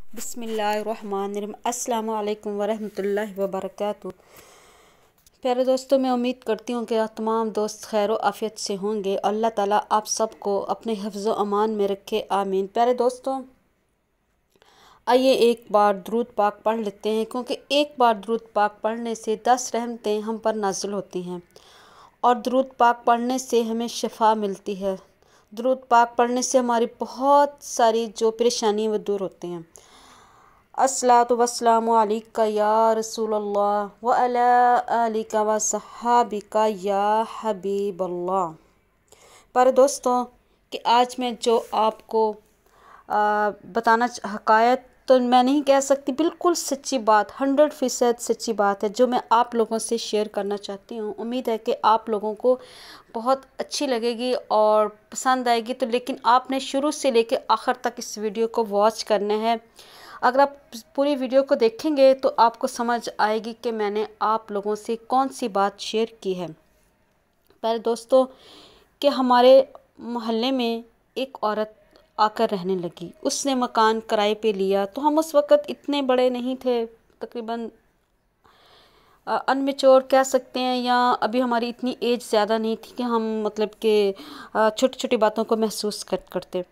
बिस्मिल्लाहिर्रहमानिर्रहीम। अस्सलामु अलैकुम वरहमतुल्लाहि वबरकातुहू। प्यारे दोस्तों, मैं उम्मीद करती हूँ कि आप तमाम दोस्त खैर आफ़ियत से होंगे। अल्लाह ताला आप सबको अपने हिफ्ज़ व अमान में रखे, आमीन। प्यारे दोस्तों, आइए एक बार दुरूद पाक पढ़ लेते हैं, क्योंकि एक बार दुरूद पाक पढ़ने से 10 रहमतें हम पर नाज़िल होती हैं और दुरूद पाक पढ़ने से हमें शिफ़ा मिलती है। दुरूद पाक पढ़ने से हमारी बहुत सारी जो परेशानी वो दूर होती हैं। अस्सलातु वस्सलामु अलैका या रसूलल्लाह व अला आलिका व सहाबिका या हबीबल्लाह। पर दोस्तों, कि आज मैं जो आपको बताना हकायत तो मैं नहीं कह सकती, बिल्कुल सच्ची बात, 100% सच्ची बात है जो मैं आप लोगों से शेयर करना चाहती हूँ। उम्मीद है कि आप लोगों को बहुत अच्छी लगेगी और पसंद आएगी। तो लेकिन आपने शुरू से लेकर आखिर तक इस वीडियो को वॉच करना है। अगर आप पूरी वीडियो को देखेंगे तो आपको समझ आएगी कि मैंने आप लोगों से कौन सी बात शेयर की है। पहले दोस्तों, कि हमारे मोहल्ले में एक औरत आकर रहने लगी। उसने मकान किराए पे लिया। तो हम उस वक़्त इतने बड़े नहीं थे, तकरीबन अनमेच्योर कह सकते हैं, या अभी हमारी इतनी एज ज़्यादा नहीं थी कि हम मतलब कि छोटी छोटी बातों को महसूस करते।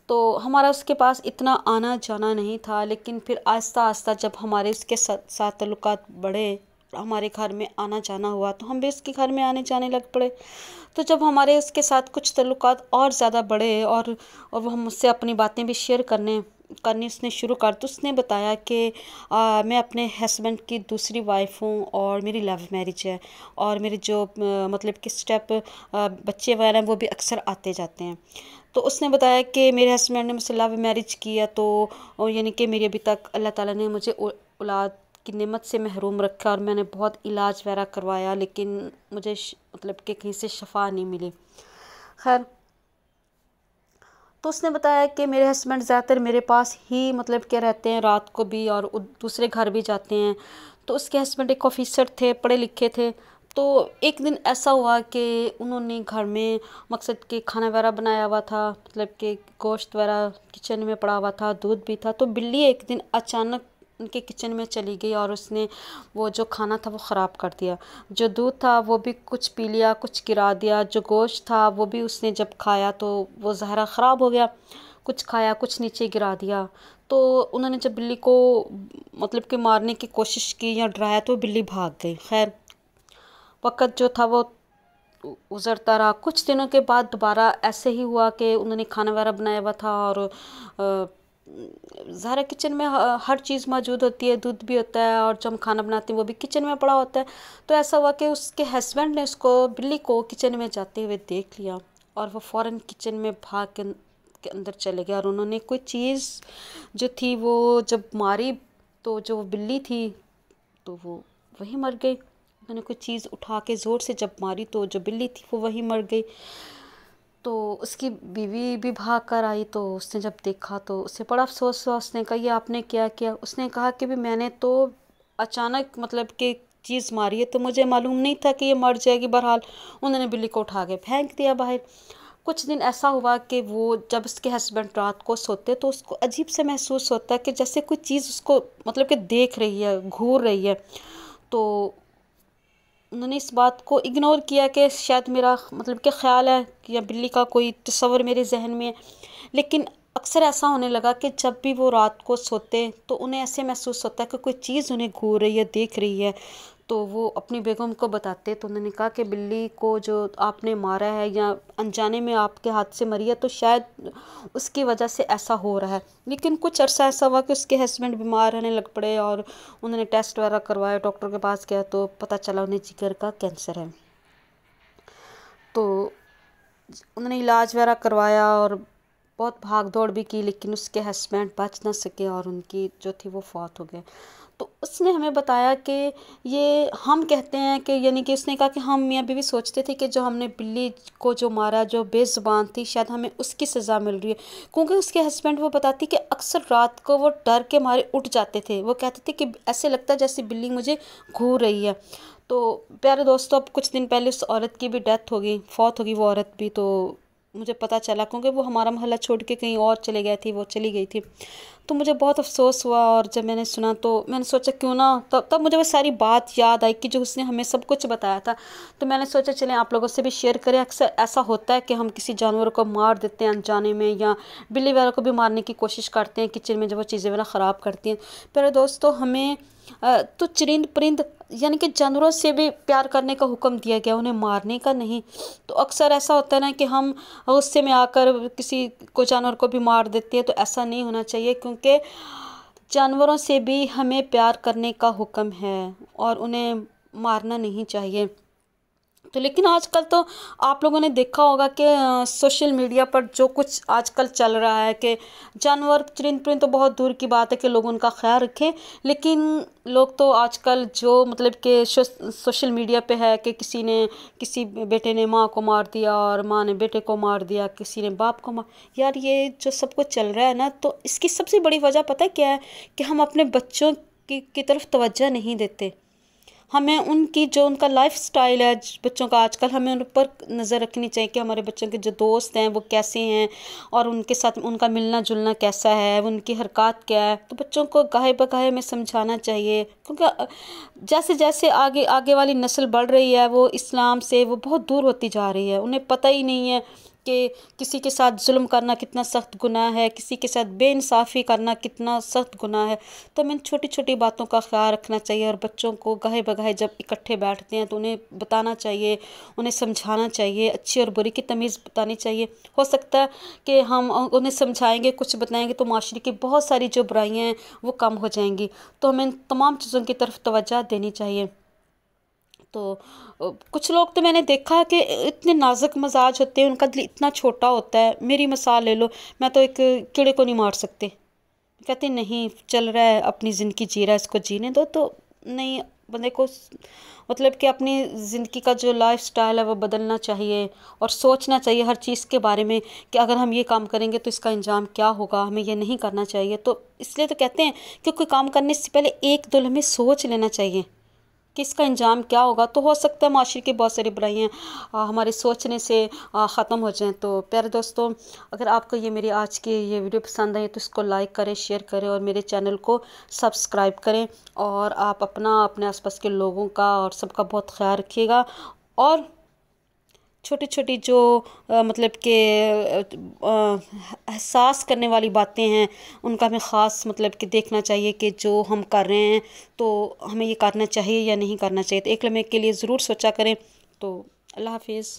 तो हमारा उसके पास इतना आना जाना नहीं था। लेकिन फिर आहिस्ता आहिस्ता जब हमारे उसके साथ ताल्लुकात बढ़े, हमारे घर में आना जाना हुआ, तो हम भी उसके घर में आने जाने लग पड़े। तो जब हमारे उसके साथ कुछ ताल्लुकात और ज़्यादा बढ़े और वो हम मुझसे अपनी बातें भी शेयर करनी उसने शुरू कर, तो उसने बताया कि मैं अपने हस्बैंड की दूसरी वाइफ हूँ और मेरी लव मैरिज है, और मेरे जो मतलब कि स्टेप बच्चे वगैरह हैं वो भी अक्सर आते जाते हैं। तो उसने बताया कि मेरे हस्बैंड ने मुझसे लव मैरिज किया, तो यानी कि मेरी अभी तक अल्लाह ताला ने मुझे औलाद की नेमत से महरूम रखा और मैंने बहुत इलाज वगैरह करवाया, लेकिन मुझे मतलब कि कहीं से शफा नहीं मिली। खैर, तो उसने बताया कि मेरे हस्बैंड ज़्यादातर मेरे पास ही मतलब के रहते हैं, रात को भी, और दूसरे घर भी जाते हैं। तो उसके हस्बैंड एक ऑफिसर थे, पढ़े लिखे थे। तो एक दिन ऐसा हुआ कि उन्होंने घर में मकसद के खाना वगैरह बनाया हुआ था, मतलब कि गोश्त वगैरह किचन में पड़ा हुआ था, दूध भी था। तो बिल्ली एक दिन अचानक उनके किचन में चली गई और उसने वो जो खाना था वो ख़राब कर दिया। जो दूध था वो भी कुछ पी लिया, कुछ गिरा दिया। जो गोश्त था वो भी उसने जब खाया तो वो ज़हरा ख़राब हो गया। कुछ खाया, कुछ नीचे गिरा दिया। तो उन्होंने जब बिल्ली को मतलब कि मारने की कोशिश की या डराया, तो बिल्ली भाग गई। खैर, वक़्त जो था वो गुज़रता रहा। कुछ दिनों के बाद दोबारा ऐसे ही हुआ कि उन्होंने खाना वगैरह बनाया हुआ था और ज़ाहिर किचन में हर चीज़ मौजूद होती है, दूध भी होता है और जो हम खाना बनाते हैं वो भी किचन में पड़ा होता है। तो ऐसा हुआ कि उसके हस्बैंड ने उसको बिल्ली को किचन में जाते हुए देख लिया और वो फ़ौरन किचन में भाग के अंदर चले गए। और उन्होंने कोई चीज़ जो थी वो जब मारी, तो जो बिल्ली थी तो वो वहीं मर गई। उन्होंने कोई चीज़ उठा के ज़ोर से जब मारी तो जो बिल्ली थी वो वहीं मर गई। तो उसकी बीवी भी भाग कर आई। तो उसने जब देखा तो उसे बड़ा अफसोस हुआ। उसने कहा, ये आपने क्या किया? उसने कहा कि भी मैंने तो अचानक मतलब कि चीज़ मारी है, तो मुझे मालूम नहीं था कि ये मर जाएगी। बहरहाल उन्होंने बिल्ली को उठा के फेंक दिया बाहर। कुछ दिन ऐसा हुआ कि वो जब उसके हस्बैंड रात को सोते तो उसको अजीब से महसूस होता है कि जैसे कोई चीज़ उसको मतलब कि देख रही है, घूर रही है। तो उन्होंने इस बात को इग्नोर किया कि शायद मेरा मतलब कि ख्याल है कि या बिल्ली का कोई तस्वर मेरे जहन में है। लेकिन अक्सर ऐसा होने लगा कि जब भी वो रात को सोते तो उन्हें ऐसे महसूस होता है कि कोई चीज़ उन्हें घूर रही है, देख रही है। तो वो अपनी बेगम को बताते। तो उन्होंने कहा कि बिल्ली को जो आपने मारा है या अनजाने में आपके हाथ से मरी है, तो शायद उसकी वजह से ऐसा हो रहा है। लेकिन कुछ अर्सा ऐसा हुआ कि उसके हस्बैंड बीमार रहने लग पड़े और उन्होंने टेस्ट वगैरह करवाया, डॉक्टर के पास गया तो पता चला उन्हें जिगर का कैंसर है। तो उन्होंने इलाज वगैरह करवाया और बहुत भाग दौड़ भी की, लेकिन उसके हस्बैंड बच ना सके और उनकी जो थी वो फौत हो गए। तो उसने हमें बताया कि ये हम कहते हैं कि यानी कि उसने कहा कि हम मियाँ बीवी सोचते थे कि जो हमने बिल्ली को जो मारा, जो बेज़ुबान थी, शायद हमें उसकी सज़ा मिल रही है। क्योंकि उसके हस्बैंड वो बताती कि अक्सर रात को वो डर के मारे उठ जाते थे। वो कहते थे कि ऐसे लगता है जैसे बिल्ली मुझे घूर रही है। तो प्यारे दोस्तों, अब कुछ दिन पहले उस औरत की भी डेथ हो गई, फौत हो गई वो औरत भी। तो मुझे पता चला क्योंकि वो हमारा मोहल्ला छोड़ के कहीं और चले गए थी, वो चली गई थी। तो मुझे बहुत अफसोस हुआ। और जब मैंने सुना तो मैंने सोचा क्यों ना, तब मुझे वो सारी बात याद आई कि जो उसने हमें सब कुछ बताया था। तो मैंने सोचा चलें आप लोगों से भी शेयर करें। अक्सर ऐसा होता है कि हम किसी जानवर को मार देते हैं अनजाने में, या बिल्ली वगैरह को भी मारने की कोशिश करते हैं किचन में जब वो चीज़ें वगैरह ख़राब करती हैं। पर दोस्तों हमें तो चरिंद परिंद यानी कि जानवरों से भी प्यार करने का हुक्म दिया गया, उन्हें मारने का नहीं। तो अक्सर ऐसा होता है ना कि हम गुस्से में आकर किसी को जानवर को भी मार देते हैं, तो ऐसा नहीं होना चाहिए, क्योंकि जानवरों से भी हमें प्यार करने का हुक्म है और उन्हें मारना नहीं चाहिए। तो लेकिन आजकल तो आप लोगों ने देखा होगा कि सोशल मीडिया पर जो कुछ आजकल चल रहा है कि जानवर चरिंद परिंद तो बहुत दूर की बात है कि लोग उनका ख्याल रखें, लेकिन लोग तो आजकल जो मतलब कि सोशल मीडिया पे है कि किसी बेटे ने माँ को मार दिया और माँ ने बेटे को मार दिया, किसी ने बाप को मार। यार ये जो सब कुछ चल रहा है ना, तो इसकी सबसे बड़ी वजह पता है क्या है कि हम अपने बच्चों की तरफ तवज्जो नहीं देते। हमें उनकी जो उनका लाइफ स्टाइल है बच्चों का आजकल, हमें उन पर नज़र रखनी चाहिए कि हमारे बच्चों के जो दोस्त हैं वो कैसे हैं और उनके साथ उनका मिलना जुलना कैसा है, उनकी हरकत क्या है। तो बच्चों को गाहे बगाहे में समझाना चाहिए, क्योंकि जैसे जैसे आगे आगे वाली नस्ल बढ़ रही है वो इस्लाम से वो बहुत दूर होती जा रही है। उन्हें पता ही नहीं है कि किसी के साथ जुल्म करना कितना सख्त गुनाह है, किसी के साथ बेइंसाफ़ी करना कितना सख्त गुनाह है। तो हमें छोटी छोटी बातों का ख्याल रखना चाहिए और बच्चों को गाहे बगाहे जब इकट्ठे बैठते हैं तो उन्हें बताना चाहिए, उन्हें समझाना चाहिए, अच्छी और बुरी की तमीज़ बतानी चाहिए। हो सकता है कि हम उन्हें समझाएंगे, कुछ बताएंगे तो माशरे की बहुत सारी जो बुराइयाँ हैं वो कम हो जाएंगी। तो हमें तमाम चीज़ों की तरफ तवज्जो देनी चाहिए। तो कुछ लोग तो मैंने देखा है कि इतने नाजुक मिजाज होते हैं, उनका दिल इतना छोटा होता है। मेरी मिसाल ले लो, मैं तो एक कीड़े को नहीं मार सकते, कहते नहीं चल रहा है अपनी ज़िंदगी जी रहा है इसको जीने दो। तो नहीं, बंदे को मतलब कि अपनी ज़िंदगी का जो लाइफ स्टाइल है वो बदलना चाहिए और सोचना चाहिए हर चीज़ के बारे में कि अगर हम ये काम करेंगे तो इसका अंजाम क्या होगा, हमें ये नहीं करना चाहिए। तो इसलिए तो कहते हैं कि कोई काम करने से पहले एक दो लम्हे सोच लेना चाहिए कि इसका अंजाम क्या होगा। तो हो सकता है माशरे की बहुत सारी बुराइयाँ हमारे सोचने से ख़त्म हो जाएं। तो प्यारे दोस्तों, अगर आपको ये मेरी आज की ये वीडियो पसंद आई तो इसको लाइक करें, शेयर करें और मेरे चैनल को सब्सक्राइब करें। और आप अपने आसपास के लोगों का और सबका बहुत ख्याल रखिएगा। और छोटी छोटी जो मतलब कि एहसास करने वाली बातें हैं उनका हमें ख़ास मतलब कि देखना चाहिए कि जो हम कर रहे हैं तो हमें ये करना चाहिए या नहीं करना चाहिए। तो एक लम्हे के लिए ज़रूर सोचा करें। तो अल्लाह हाफिज़।